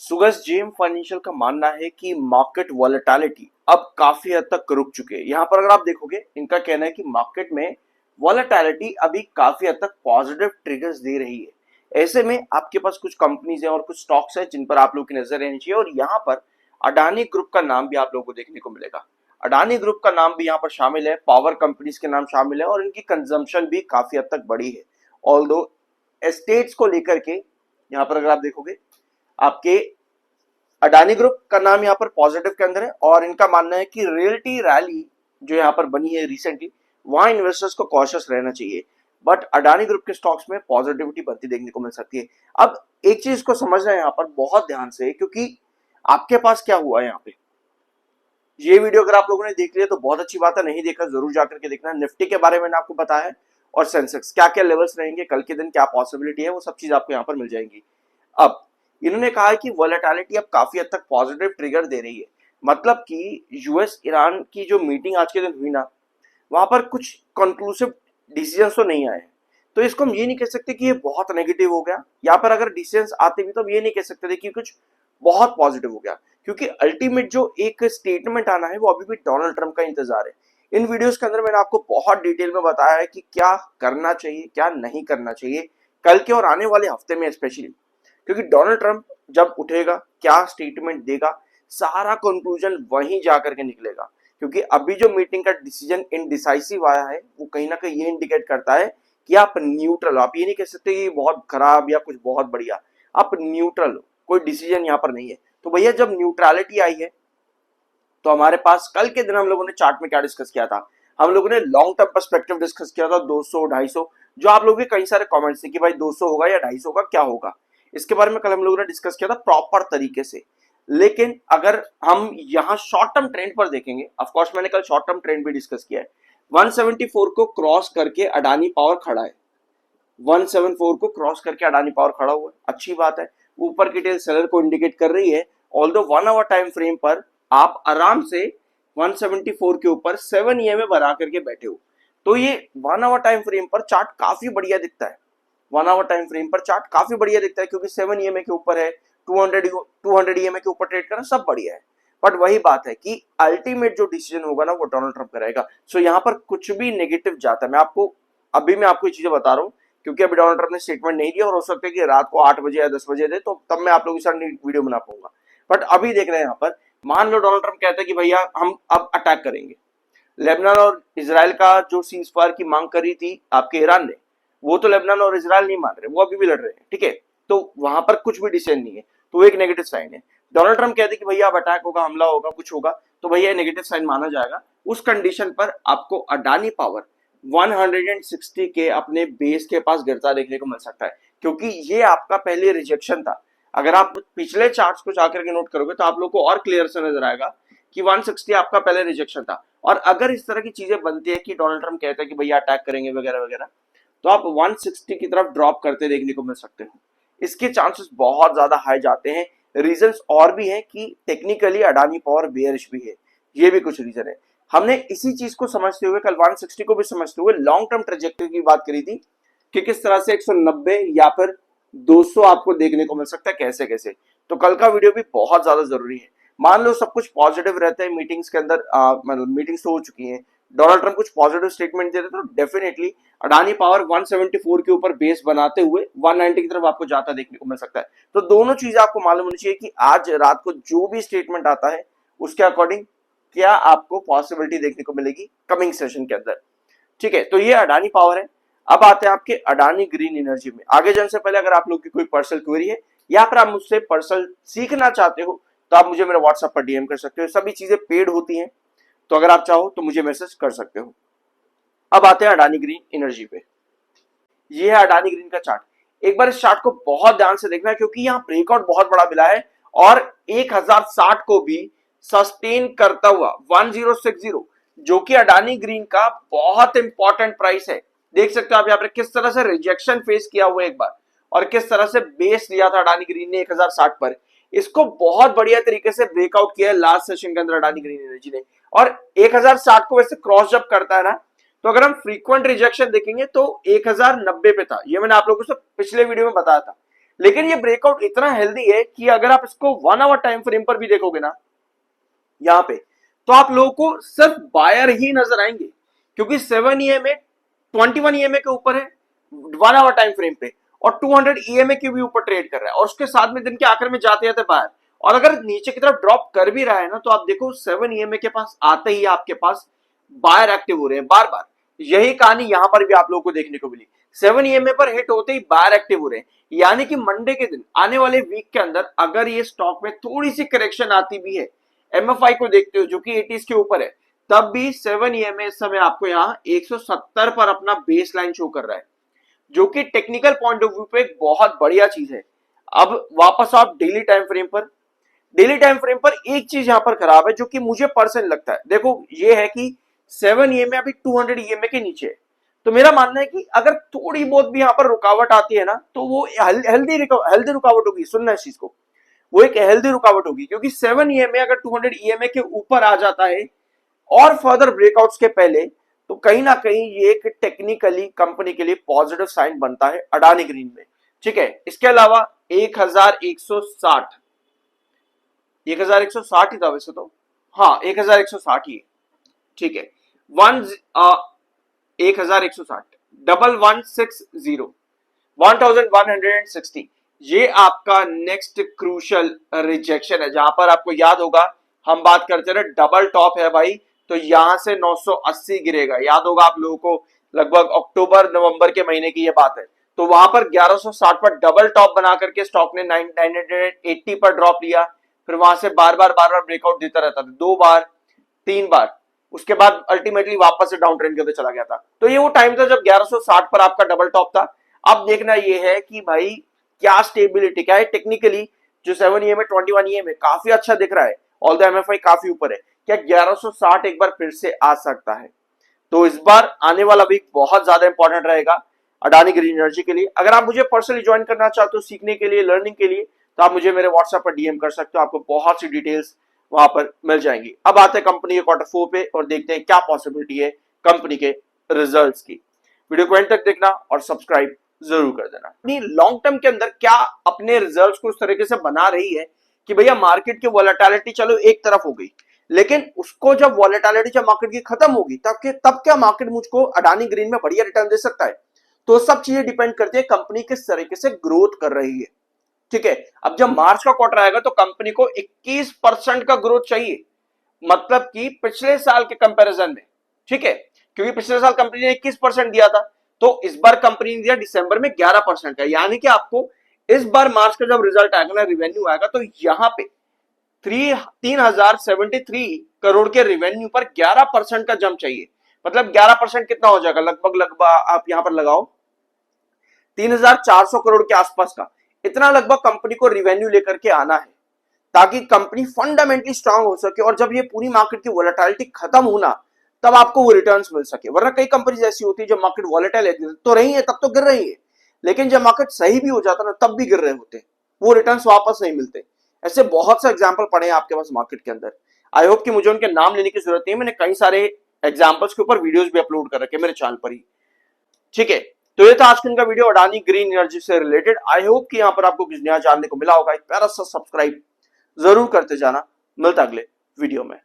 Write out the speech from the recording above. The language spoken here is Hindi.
सुगस जेम फाइनेंशियल का मानना है कि मार्केट वॉलेटिलिटी अब काफी हद तक रुक चुके हैं। यहाँ पर अगर आप देखोगे, इनका कहना है कि मार्केट में वॉलेटिलिटी अभी काफी हद तक पॉजिटिव ट्रिगर्स दे रही है। ऐसे में आपके पास कुछ कंपनीज हैं और कुछ स्टॉक्स हैं जिन पर आप लोग की नजर रहनी चाहिए, और यहाँ पर अडानी ग्रुप का नाम भी आप लोगों को देखने को मिलेगा। अडानी ग्रुप का नाम भी यहाँ पर शामिल है, पावर कंपनीज के नाम शामिल है, और इनकी कंजम्पशन भी काफी हद तक बढ़ी है। ऑल्दो एस्टेट्स को लेकर के यहाँ पर अगर आप देखोगे, आपके अडानी ग्रुप का नाम यहाँ पर पॉजिटिव के अंदर है, और इनका मानना है कि रियल्टी रैली जो यहाँ पर बनी है रिसेंटली, वहां इन्वेस्टर्स को कॉशियस रहना चाहिए। बट अडानी ग्रुप के स्टॉक्स में पॉजिटिविटी बनती देखने को मिल सकती है। अब एक चीज को समझना है यहाँ पर बहुत ध्यान से, क्योंकि आपके पास क्या हुआ है यहाँ पे। ये वीडियो अगर आप लोगों ने देख लिया तो बहुत अच्छी बात है, नहीं देखा जरूर जाकर के देखना। निफ्टी के बारे में आपको बताया है, और सेंसेक्स क्या क्या लेवल्स रहेंगे कल के दिन, क्या पॉसिबिलिटी है, वो सब चीज आपको यहाँ पर मिल जाएंगी। अब इन्होंने कहा है कि वॉलेटिलिटी अब काफी हद तक पॉजिटिव ट्रिगर दे रही है। मतलब कि यूएस ईरान की जो मीटिंग आज के दिन हुई ना, वहां पर कुछ कंक्लूसिव डिसीजन तो नहीं आए। तो इसको हम ये नहीं कह सकते कि ये बहुत नेगेटिव हो गया। यहाँ पर अगर डिसीजंस आते भी तो हम ये नहीं कह सकते थे कि कुछ बहुत पॉजिटिव हो गया, क्योंकि अल्टीमेट जो एक स्टेटमेंट आना है वो अभी भी डोनाल्ड ट्रंप का इंतजार है। इन वीडियोस के अंदर मैंने आपको बहुत डिटेल में बताया है कि क्या करना चाहिए, क्या नहीं करना चाहिए कल के और आने वाले हफ्ते में स्पेशली, क्योंकि डोनाल्ड ट्रंप जब उठेगा, क्या स्टेटमेंट देगा, सारा कंक्लूजन वहीं जाकर के निकलेगा। क्योंकि अभी जो मीटिंग का डिसीजन इनडिसाइसिव आया है, वो कहीं ना कहीं ये इंडिकेट करता है कि आप न्यूट्रल हो। आप ये नहीं कह सकते कि बहुत खराब या कुछ बहुत बढ़िया, आप न्यूट्रल हो, कोई डिसीजन यहाँ पर नहीं है। तो भैया जब न्यूट्रलिटी आई है, तो हमारे पास कल के दिन हम लोगों ने चार्ट में क्या डिस्कस किया था, हम लोगों ने लॉन्ग टर्म पर्सपेक्टिव डिस्कस किया था 200 250, जो आप लोगों के कई सारे कमेंट्स थे कि भाई 200 होगा या 250 होगा, क्या होगा। इसके बारे में कल हम लोगों ने डिस्कस किया था प्रॉपर तरीके से। लेकिन अगर हम यहाँ शॉर्ट टर्म ट्रेंड पर देखेंगे, ऑफ कोर्स मैंने कल शॉर्ट टर्म ट्रेंड भी डिस्कस किया है। 174 को क्रॉस करके अडानी पावर खड़ा है, 174 को क्रॉस करके अडानी पावर खड़ा हुआ है, अच्छी बात है। ऊपर की टेल सेलर को इंडिकेट कर रही है। ऑल्दो 1 आवर टाइम फ्रेम पर आप आराम से 174 के ऊपर 7 ईएमए बना करके बैठे हो, तो ये 1 आवर टाइम फ्रेम पर चार्ट काफी बढ़िया दिखता है। 1 आवर टाइम फ्रेम पर चार्ट काफी बढ़िया दिखता है, क्योंकि 7 ईएमए के ऊपर है, 200 ईएमए के ऊपर ट्रेड करना सब बढ़िया है। बट वही बात है कि अल्टीमेट जो डिसीजन होगा ना, वो डोनाल्ड ट्रंप करेगा। सो यहाँ पर कुछ भी नेगेटिव जाता है, मैं आपको ये चीजें बता रहा हूँ, क्योंकि अभी डोनाल्ड ट्रंप ने स्टेटमेंट नहीं दिया, और हो सकता है कि रात को 8 बजे या 10 बजे दे, तो तब मैं आप लोगों के साथ वीडियो बना पाऊंगा। बट अभी देख रहे हैं यहाँ पर, मान लो डोनाल्ड ट्रंप कहता है कि भैया हम अब अटैक करेंगे। लेबनान और इजराइल का जो सीज फायर की मांग करी थी आपके ईरान ने, वो तो लेबनान और इजराइल नहीं मान रहे, वो अभी भी लड़ रहे हैं, ठीक है। तो वहां पर कुछ भी डिसीजन नहीं है, तो एक नेगेटिव साइन है। डोनाल्ड ट्रंप कहते कि भैया अब अटैक होगा, हमला होगा, कुछ होगा, तो भैया नेगेटिव साइन माना जाएगा। उस कंडीशन पर आपको अडानी पावर 160 के अपने बेस के पास गिरता देखने को मिल सकता है, क्योंकि ये आपका पहले रिजेक्शन था। अगर आप पिछले चार्ट्स को जाकर के नोट करोगे तो आप लोग को और क्लियर से नजर आएगा कि 160 आपका पहले रिजेक्शन था। और अगर इस तरह की चीजें बनती है कि डोनाल्ड ट्रंप कहता है कि भैया अटैक करेंगे वगैरह वगैरह, तो आप 160 की तरफ ड्रॉप करते देखने को मिल सकते हो। इसके चांसेस बहुत ज्यादा हाई जाते हैं। रीजंस और भी हैं कि टेक्निकली अडानी पावर बेयरिश भी है, ये भी कुछ रीजन है। हमने इसी चीज को समझते हुए, कल 160 को भी समझते हुए लॉन्ग टर्म ट्रेजेक्टरी की बात करी थी कि किस तरह से 190 या फिर 200 आपको देखने को मिल सकता है, कैसे कैसे। तो कल का वीडियो भी बहुत ज्यादा जरूरी है। मान लो सब कुछ पॉजिटिव रहता है, मीटिंग्स के अंदर मतलब मीटिंग्स तो हो चुकी हैं, डोनाल्ड ट्रंप कुछ पॉजिटिव स्टेटमेंट दे रहे तो डेफिनेटली अडानी पावर 174 के ऊपर बेस बनाते हुए 190 की तरफ आपको जाता देखने को मिल सकता है। तो दोनों चीजें आपको मालूम होनी चाहिए कि आज रात को जो भी स्टेटमेंट आता है उसके अकॉर्डिंग क्या आपको पॉसिबिलिटी देखने को मिलेगी कमिंग सेशन के अंदर, ठीक है। तो ये अडानी पावर है। अब आते हैं आपके अडानी ग्रीन एनर्जी में। आगे जाने से पहले अगर आप लोग की कोई पर्सनल क्वेरी है या फिर आप मुझसे पर्सनल सीखना चाहते हो, तो आप मुझे मेरे व्हाट्सएप पर डीएम कर सकते हो। सभी चीजें पेड होती हैं, तो अगर आप चाहो तो मुझे मैसेज कर सकते हो। अब आते हैं अडानी ग्रीन एनर्जी पे। ये है अडानी ग्रीन का चार्ट। एक बार इस चार्ट को बहुत ध्यान से देखना है, क्योंकि यहाँ ब्रेकआउट बहुत बड़ा मिला है, और 1060 को भी सस्टेन करता हुआ 1060, जो कि अडानी ग्रीन का बहुत इंपॉर्टेंट प्राइस है। देख सकते हो आप यहाँ पर किस तरह से रिजेक्शन फेस किया हुआ एक बार, और किस तरह से बेस लिया था अडानी ग्रीन ने 1060 पर। इसको बहुत बढ़िया तरीके से ब्रेकआउट किया है लास्ट सेशन के अंदर अडानी ग्रीन एनर्जी ने। और 1060 को वैसे क्रॉस जब करता है ना, तो अगर हम फ्रीक्वेंट रिजेक्शन देखेंगे तो 1090 पे था। ये मैंने आप लोगों को पिछले वीडियो में बताया था। लेकिन ये ब्रेकआउट इतना हेल्दी है कि अगर आप इसको 1 आवर टाइम फ्रेम पर भी देखोगे ना यहां पे, तो आप लोगों को सिर्फ बायर ही नजर आएंगे, क्योंकि 7 EMA 21 EMA के ऊपर है 1 आवर टाइम फ्रेम पे, और 200 EMA के भी ऊपर ट्रेड कर रहा है, और उसके साथ में दिन के आखिर में जाते जाते बाहर, और अगर नीचे की तरफ ड्रॉप कर भी रहा है ना, तो आप देखो 7 EMA के पास आते ही आपके पास बायर एक्टिव हो रहे हैं बार बार। यही कहानी यहां पर भी आप लोगों को देखने को मिली, 7 EMA पर हिट होते ही बायर एक्टिव हो रहे हैं, यानी कि मंडे के दिन आने वाले वीक के अंदर अगर ये स्टॉक में थोड़ी सी करेक्शन आती भी है, MFI को देखते हो जो कि 80s के ऊपर है, तब भी 7 EMA इस समय आपको यहाँ 170 पर अपना बेस लाइन शो कर रहा है, जो कि टेक्निकल पॉइंट ऑफ व्यू पे एक बहुत बढ़िया चीज है। अब वापस आप डेली टाइम फ्रेम पर, डेली टाइम फ्रेम पर एक चीज यहां पर खराब है जो कि मुझे पर्सनल लगता है, देखो ये है कि 7 EMA अभी 200 EMA के नीचे है, तो मेरा मानना है कि अगर थोड़ी बहुत भी यहां पर रुकावट आती है ना, तो वो हेल्दी रुकावट होगी, सुनना इस चीज को, वो एक हेल्दी रुकावट होगी, क्योंकि 7 EMA अगर 200 EMA के ऊपर आ जाता है और फर्दर ब्रेकआउट्स के पहले, तो कहीं ना कहीं ये एक टेक्निकली कंपनी के लिए पॉजिटिव साइन बनता है अडानी ग्रीन में। ठीक है, इसके अलावा 1160 1160 ही था वैसे तो, हाँ 1160 ही है, ठीक है, 1160 1160 1160, ये आपका नेक्स्ट क्रूशल रिजेक्शन है, जहां पर आपको याद होगा हम बात करते रहे डबल टॉप है भाई, तो यहां से 980 गिरेगा, याद होगा आप लोगों को, लगभग अक्टूबर नवंबर के महीने की ये बात है, तो वहां पर 1160 पर डबल टॉप बना करके स्टॉक ने 980 पर ड्रॉप लिया, फिर वहां से बार बार ब्रेकआउट देता रहता था, 2 बार 3 बार, उसके बाद अल्टीमेटली वापस से डाउन ट्रेंड के अंदर चला गया था। तो ये वो टाइम था जब 1160 पर आपका डबल टॉप था। अब देखना ये है कि भाई क्या स्टेबिलिटी, क्या है टेक्निकली जो 7 EMA 21 EMA काफी अच्छा दिख रहा है, ऑल द MFI काफी ऊपर है, क्या 1160 एक बार फिर से आ सकता है? तो इस बार आने वाला वीक बहुत ज्यादा इंपॉर्टेंट रहेगा अडानी ग्रीन एनर्जी के लिए। अगर आप मुझे पर्सनली ज्वाइन करना चाहते हो सीखने के लिए, लर्निंग के लिए, तो आप मुझे मेरे व्हाट्सएप पर DM कर सकते हो, आपको बहुत सी डिटेल्स वहां पर मिल जाएंगी। अब आते हैं कंपनी के Q4 पे और देखते हैं क्या पॉसिबिलिटी है कंपनी के रिजल्ट्स की। वीडियो को एंड तक देखना और सब्सक्राइब जरूर कर देना। अपनी लॉन्ग टर्म के अंदर क्या अपने रिजल्ट्स को उस तरीके से बना रही है कि भैया मार्केट की वॉलेटिलिटी चलो एक तरफ हो गई, लेकिन उसको जब वॉलेटिलिटी जब मार्केट की खत्म होगी तब क्या मार्केट मुझको अडानी ग्रीन में बढ़िया रिटर्न दे सकता है? तो सब चीजें डिपेंड करती है कंपनी किस तरीके से ग्रोथ कर रही है। ठीक है, अब जब मार्च का क्वार्टर आएगा तो कंपनी को 21% का ग्रोथ चाहिए, मतलब कि पिछले साल के कंपैरिजन में। ठीक है, क्योंकि पिछले साल कंपनी ने 21% दिया था, तो इस बार कंपनी ने दिया दिसंबर में 11% का, यानी कि आपको इस बार मार्च का जब रिजल्ट आएगा ना, रेवेन्यू आएगा, तो यहां पे 3073 करोड़ के रेवेन्यू पर 11% का जंप चाहिए। मतलब 11% कितना हो जाएगा, लगभग आप यहां पर लगाओ 3400 करोड़ के आसपास का, इतना लगभग कंपनी को रेवेन्यू लेकर के आना है, ताकि कंपनी फंडामेंटली स्ट्रांग हो सके, और जब ये पूरी मार्केट की वॉलेटिलिटी खत्म होना तब आपको वो रिटर्न्स मिल सके। वरना कई कंपनीज ऐसी होती है जब मार्केट वॉलेटाइल तो रही है तब तो गिर रही है, लेकिन जब मार्केट सही भी हो जाता ना तब भी गिर रहे होते, वो रिटर्न्स वापस नहीं मिलते। ऐसे बहुत से एग्जाम्पल पड़े हैं आपके पास मार्केट के अंदर। आई होप कि मुझे उनके नाम लेने की जरूरत नहीं है, मैंने कई सारे एग्जाम्पल्स के ऊपर वीडियोस भी अपलोड कर रखे मेरे चैनल पर ही। ठीक है, तो ये था आज का इनका वीडियो अडानी ग्रीन एनर्जी से रिलेटेड। आई होप कि यहाँ पर आपको कुछ नया जानने को मिला होगा। एक प्यारा सा सब्सक्राइब जरूर करते जाना। मिलता अगले वीडियो में।